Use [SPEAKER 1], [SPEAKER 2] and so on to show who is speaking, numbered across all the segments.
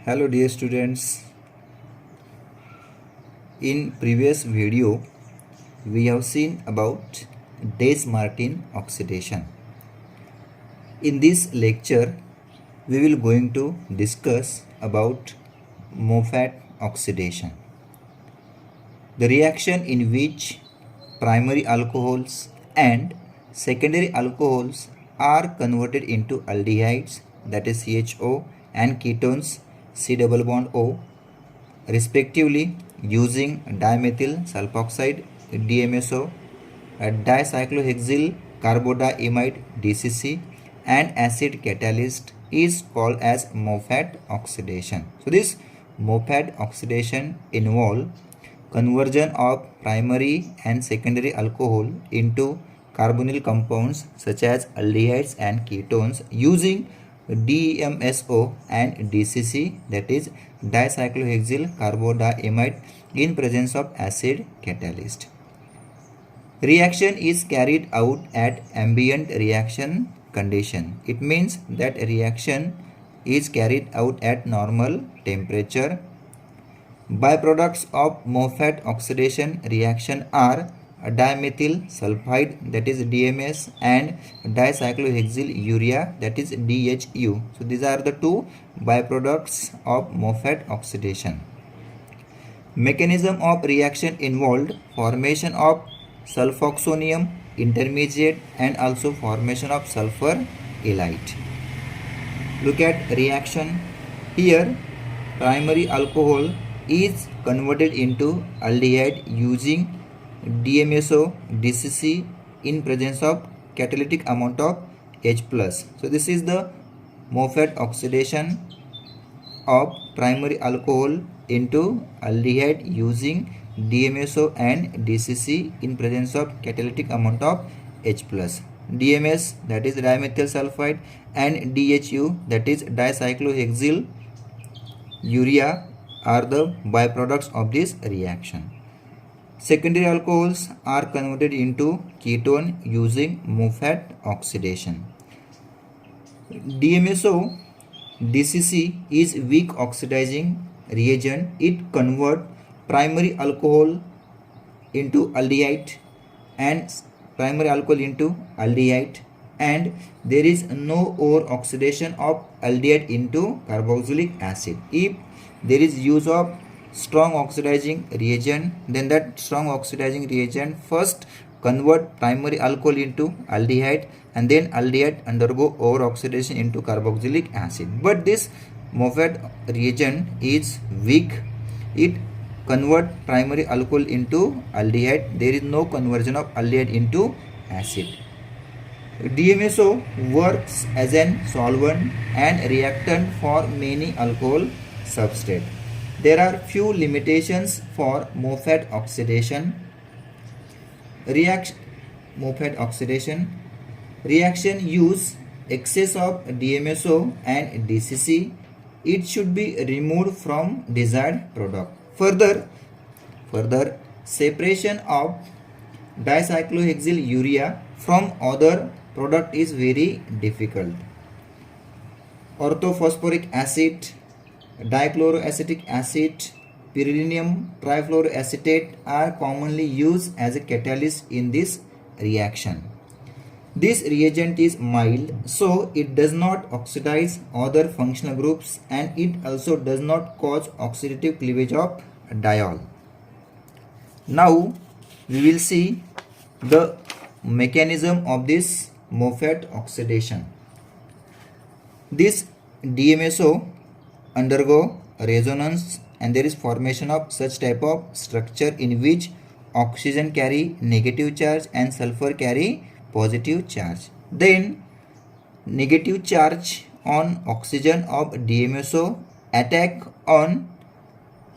[SPEAKER 1] Hello dear students. In previous video we have seen about Day's-Martin oxidation. In this lecture we will going to discuss about Moffat oxidation. The reaction in which primary alcohols and secondary alcohols are converted into aldehydes, that is CHO, and ketones C double bond O respectively using dimethyl sulfoxide DMSO, dicyclohexyl carbodiamide DCC, and acid catalyst is called as Moffat oxidation. So this Moffat oxidation involve conversion of primary and secondary alcohol into carbonyl compounds such as aldehydes and ketones using DMSO and DCC, that is dicyclohexyl carbodiamide, in presence of acid catalyst. Reaction is carried out at ambient reaction condition. It means that reaction is carried out at normal temperature. Byproducts of Moffat oxidation reaction are dimethyl sulfide, that is DMS, and dicyclohexyl urea, that is DHU. So these are the two byproducts of Moffat oxidation. Mechanism of reaction involved formation of sulfoxonium intermediate and also formation of sulfur halide. Look at reaction. Here primary alcohol is converted into aldehyde using DMSO DCC in presence of catalytic amount of H+. So this is the Moffat oxidation of primary alcohol into aldehyde using DMSO and DCC in presence of catalytic amount of H+. DMS, that is dimethyl sulfide, and DHU, that is dicyclohexyl urea, are the byproducts of this reaction. Secondary alcohols are converted into ketone using Moffat oxidation. DMSO DCC is weak oxidizing reagent. It converts primary alcohol into aldehyde and primary alcohol into aldehyde, and there is no over oxidation of aldehyde into carboxylic acid. If there is use of strong oxidizing reagent, then that strong oxidizing reagent first convert primary alcohol into aldehyde, and then aldehyde undergo over oxidation into carboxylic acid. But this Moffat reagent is weak. It convert primary alcohol into aldehyde. There is no conversion of aldehyde into acid. DMSO works as an solvent and reactant for many alcohol substrate. There are few limitations for Moffat oxidation. Moffat oxidation reaction use excess of DMSO and DCC. It should be removed from desired product. Further separation of dicyclohexyl urea from other product is very difficult. Orthophosphoric acid, dichloroacetic acid, pyridinium trifluoroacetate are commonly used as a catalyst in this reaction. This reagent is mild, so it does not oxidize other functional groups, and it also does not cause oxidative cleavage of diol. Now we will see the mechanism of this Moffat oxidation. This DMSO undergo resonance, and there is formation of such type of structure in which oxygen carry negative charge and sulfur carry positive charge. Then negative charge on oxygen of DMSO attack on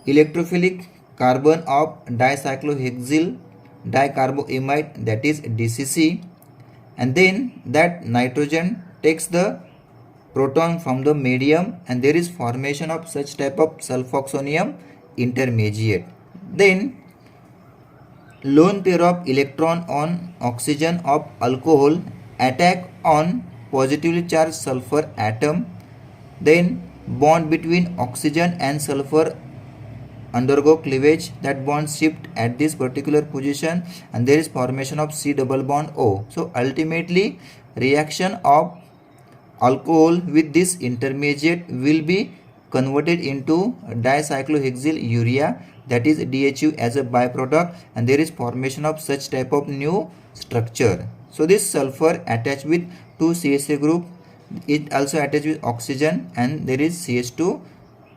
[SPEAKER 1] electrophilic carbon of dicyclohexyl dicarboamide, that is DCC, and then that nitrogen takes the proton from the medium, and there is formation of such type of sulfoxonium intermediate. Then lone pair of electron on oxygen of alcohol attack on positively charged sulfur atom. Then bond between oxygen and sulfur undergo cleavage. That bond shift at this particular position and there is formation of C double bond O. So ultimately reaction of alcohol with this intermediate will be converted into dicyclohexyl urea, that is DHU, as a byproduct, and there is formation of such type of new structure. So this sulfur attached with 2 CSA group, it also attached with oxygen and there is CH2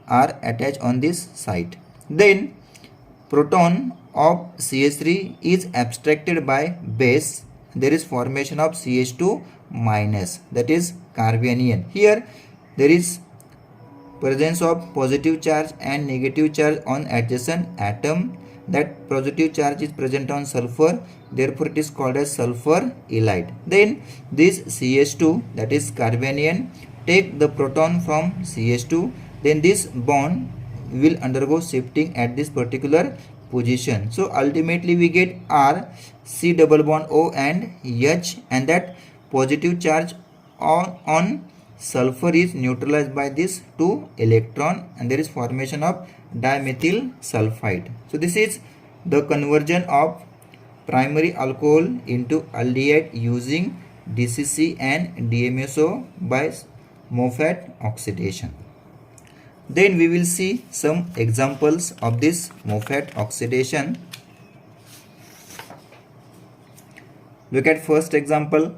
[SPEAKER 1] are attached on this site. Then proton of CH3 is abstracted by base, there is formation of CH2 minus, that is carbanion. Here there is presence of positive charge and negative charge on adjacent atom. That positive charge is present on sulfur, therefore it is called as sulfur halide. Then this CH2, that is carbanion, take the proton from CH2, then this bond will undergo shifting at this particular position. So ultimately we get R, C double bond O and H, and that positive charge on sulfur is neutralized by this 2 electron and there is formation of dimethyl sulfide. So this is the conversion of primary alcohol into aldehyde using DCC and DMSO by Moffat oxidation. Then we will see some examples of this Moffat oxidation. Look at first example.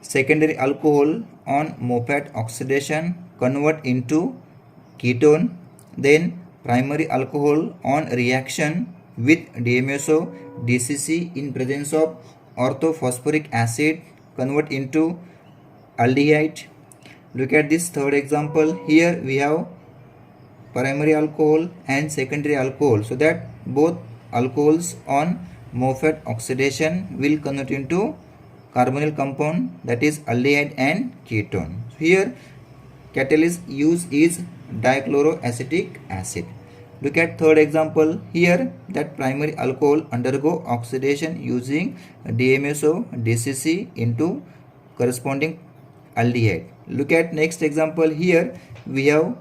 [SPEAKER 1] Secondary alcohol on Moffat oxidation convert into ketone. Then primary alcohol on reaction with DMSO DCC in presence of orthophosphoric acid convert into aldehyde. Look at this third example. Here we have primary alcohol and secondary alcohol, so that both alcohols on Moffat oxidation will convert into carbonyl compound, that is aldehyde and ketone. Here catalyst used is dichloroacetic acid. Look at third example. Here that primary alcohol undergo oxidation using DMSO DCC into corresponding aldehyde. Look at next example. Here we have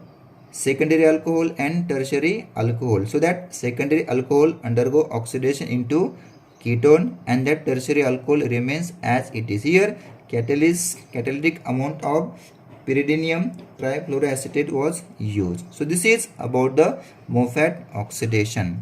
[SPEAKER 1] secondary alcohol and tertiary alcohol, so that secondary alcohol undergo oxidation into ketone and that tertiary alcohol remains as it is. Here catalytic amount of pyridinium trifluoroacetate was used. So this is about the Moffat oxidation.